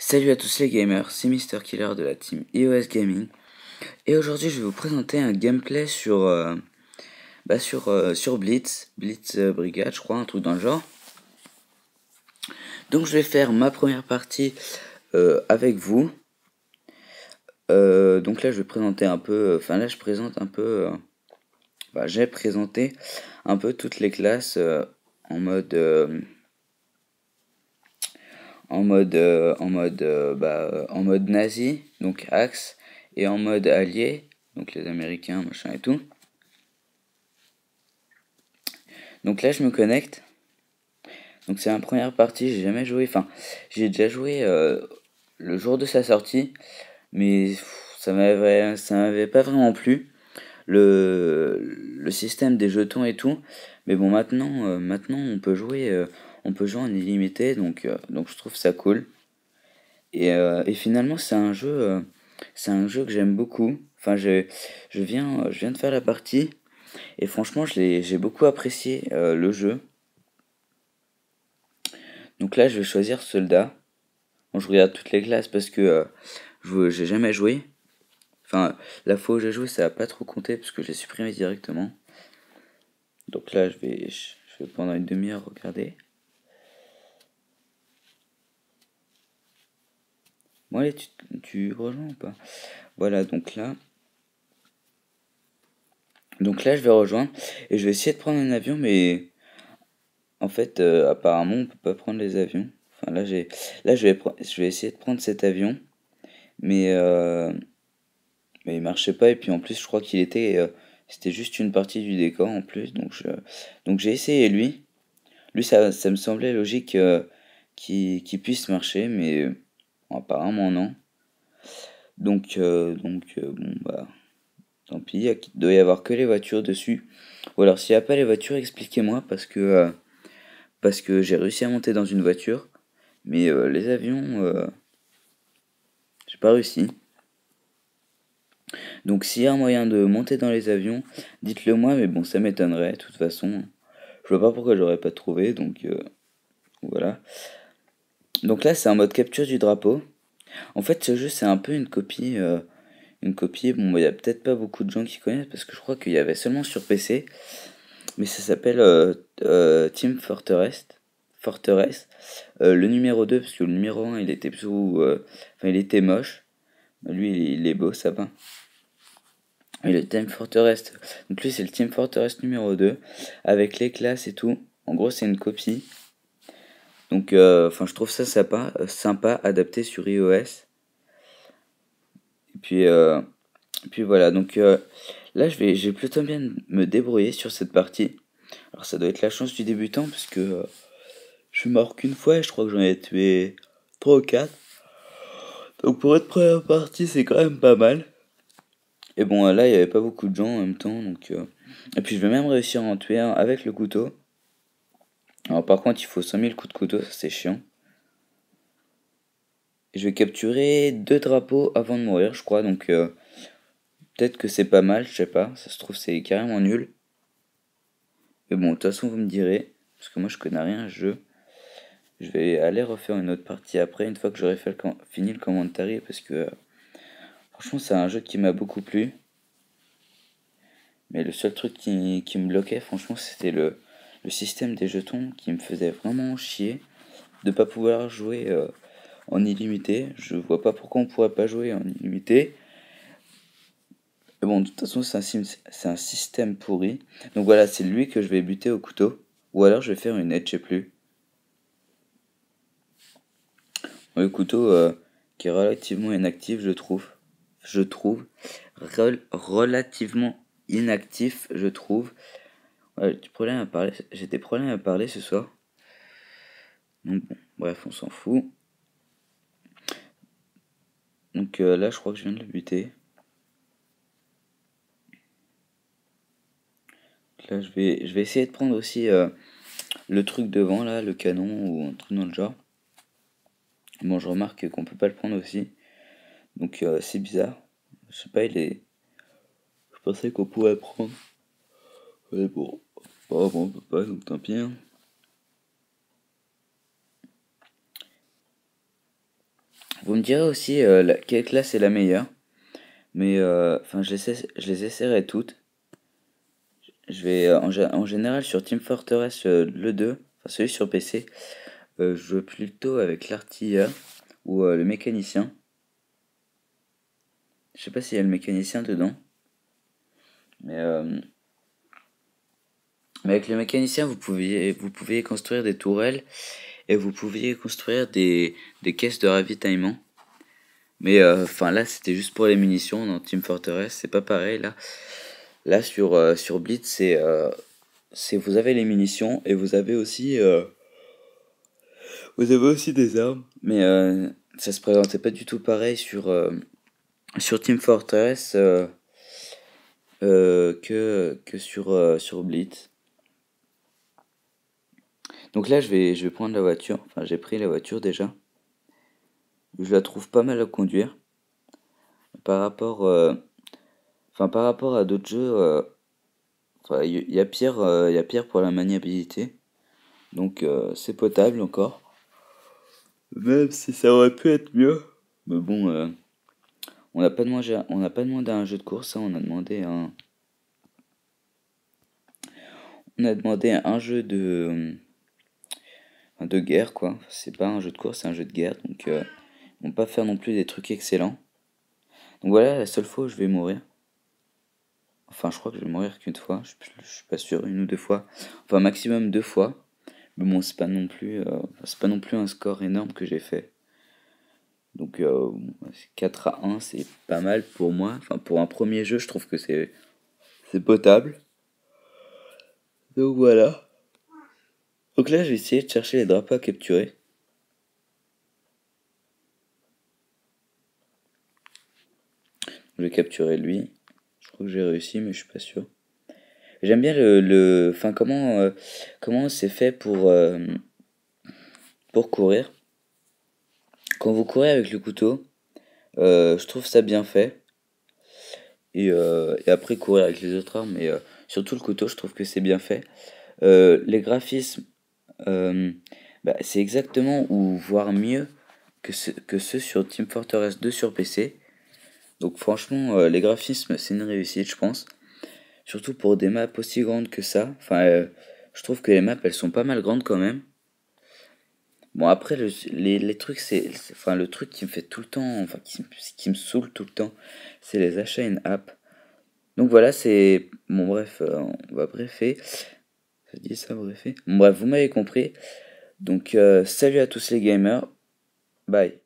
Salut à tous les gamers, c'est Mister Killer de la team iOS Gaming. Et aujourd'hui je vais vous présenter un gameplay sur Blitz Brigade, je crois, un truc dans le genre. Donc je vais faire ma première partie avec vous. Donc là je vais présenter un peu, je présente un peu, j'ai présenté un peu toutes les classes en mode... en mode nazi, donc Axe, et en mode allié, donc les Américains, machin et tout. Donc là je me connecte. Donc c'est ma première partie, j'ai jamais joué, j'ai déjà joué le jour de sa sortie, mais ça m'avait pas vraiment plu, le système des jetons et tout. Mais bon, maintenant on peut jouer en illimité, donc je trouve ça cool. Et finalement, c'est un jeu que j'aime beaucoup. Je viens de faire la partie et franchement, j'ai beaucoup apprécié le jeu. Donc là, je vais choisir soldat. Bon, je regarde toutes les classes parce que j'ai jamais joué. Enfin, la fois où j'ai joué, ça a pas trop compté parce que je l'ai supprimé directement. Donc là, je vais pendant une demi-heure regarder. Bon, allez, tu rejoins ou pas? Voilà, donc là, je vais rejoindre et je vais essayer de prendre un avion, mais en fait, apparemment, on peut pas prendre les avions. Enfin, là, je vais essayer de prendre cet avion, mais il marchait pas. Et puis en plus, je crois c'était juste une partie du décor en plus. Donc j'ai essayé lui. Lui, ça me semblait logique qu'il puisse marcher, mais bon, apparemment non. Bon bah, tant pis. Il doit y avoir que les voitures dessus. Ou alors s'il n'y a pas les voitures, expliquez-moi parce que j'ai réussi à monter dans une voiture. Mais les avions, j'ai pas réussi. Donc s'il y a un moyen de monter dans les avions, dites-le moi, mais bon, ça m'étonnerait, de toute façon. Je vois pas pourquoi j'aurais pas trouvé, donc voilà. Donc là, c'est un mode capture du drapeau. En fait, ce jeu, c'est un peu une copie. Bon, il y a peut-être pas beaucoup de gens qui connaissent, parce que je crois qu'il y avait seulement sur PC. Mais ça s'appelle Team Fortress. Le numéro 2 parce que le numéro 1, il était il était moche. Lui, il est beau, ça va. Et le Team Fortress, donc lui c'est le Team Fortress numéro 2, avec les classes et tout. En gros c'est une copie. Donc je trouve ça sympa, adapté sur iOS. Et puis voilà, donc là j'ai plutôt bien me débrouiller sur cette partie. Alors ça doit être la chance du débutant, parce que je suis mort qu'une fois et je crois que j'en ai tué 3 ou 4. Donc pour être première partie c'est quand même pas mal. Et bon, là, il n'y avait pas beaucoup de gens en même temps, Et puis, je vais même réussir à en tuer un avec le couteau. Alors, par contre, il faut 100 000 coups de couteau, ça c'est chiant. Et je vais capturer 2 drapeaux avant de mourir, je crois, donc peut-être que c'est pas mal, je sais pas. Ça se trouve, c'est carrément nul. Mais bon, de toute façon, vous me direz, parce que moi, je connais rien à ce jeu. Je vais aller refaire une autre partie après, une fois que j'aurai fini le commentary, parce que franchement, c'est un jeu qui m'a beaucoup plu. Mais le seul truc qui me bloquait, franchement, c'était le système des jetons qui me faisait vraiment chier de pas pouvoir jouer en illimité. Je vois pas pourquoi on pourrait pas jouer en illimité. Mais bon, de toute façon, c'est un système pourri. Donc voilà, c'est lui que je vais buter au couteau. Ou alors je vais faire une aide, je sais plus. Le couteau qui est relativement inactif, je trouve. Relativement inactif, je trouve. Ouais, j'ai des problèmes à parler ce soir. Donc bon, bref, on s'en fout. Donc là, je crois que je viens de le buter. Là, je vais essayer de prendre aussi le truc devant, là, le canon ou un truc dans le genre. Bon, je remarque qu'on peut pas le prendre aussi. Donc c'est bizarre. Je sais pas, je pensais qu'on pouvait le prendre. Mais bon. Bon, on peut pas, donc tant pis. Hein. Vous me direz aussi quelle classe est la meilleure. Mais enfin, je les essaierai toutes. Je vais en général sur Team Fortress le 2, enfin celui sur PC, je joue plutôt avec l'artilleur ou le mécanicien. Je sais pas s'il y a le mécanicien dedans. Mais, mais avec le mécanicien, vous pouviez construire des tourelles et vous pouviez construire des caisses de ravitaillement. Mais enfin là, c'était juste pour les munitions dans Team Fortress, c'est pas pareil là. Là sur Blitz, c'est vous avez les munitions et vous avez aussi des armes. Mais ça se présentait pas du tout pareil sur Team Fortress que sur Blitz. Donc là, je vais prendre la voiture. Enfin, j'ai pris la voiture déjà. Je la trouve pas mal à conduire. Par rapport, par rapport à d'autres jeux, enfin, il y a pire pour la maniabilité. Donc c'est potable encore. Même si ça aurait pu être mieux. Mais bon, on n'a pas demandé un jeu de course, hein, on a demandé un jeu de guerre, quoi. C'est pas un jeu de course, c'est un jeu de guerre. Donc ils vont pas faire non plus des trucs excellents. Donc voilà, la seule fois où je vais mourir. Enfin, je crois que je vais mourir qu'une fois. Je suis pas sûr, une ou deux fois. Enfin, maximum deux fois. Mais bon, c'est pas non plus un score énorme que j'ai fait. Donc 4-1, c'est pas mal pour moi. Enfin, pour un premier jeu, je trouve que c'est potable. Donc voilà. Donc là, je vais essayer de chercher les drapeaux à capturer. Je vais capturer lui. Je crois que j'ai réussi, mais je suis pas sûr. J'aime bien enfin, comment c'est fait pour courir. Quand vous courez avec le couteau, je trouve ça bien fait. Et après courir avec les autres armes, mais surtout le couteau, je trouve que c'est bien fait. Les graphismes, euh, c'est exactement ou voire mieux que ceux sur Team Fortress 2 sur PC. Donc franchement, les graphismes, c'est une réussite, je pense. Surtout pour des maps aussi grandes que ça. Enfin, je trouve que les maps, elles sont pas mal grandes quand même. Bon, après, les trucs, enfin, le truc qui me fait tout le temps, enfin, qui me saoule tout le temps, c'est les achats in-app. Donc voilà, c'est... Bon, bref, on va briefer. Ça dit ça, briefer? Bon, bref, vous m'avez compris. Donc, salut à tous les gamers. Bye.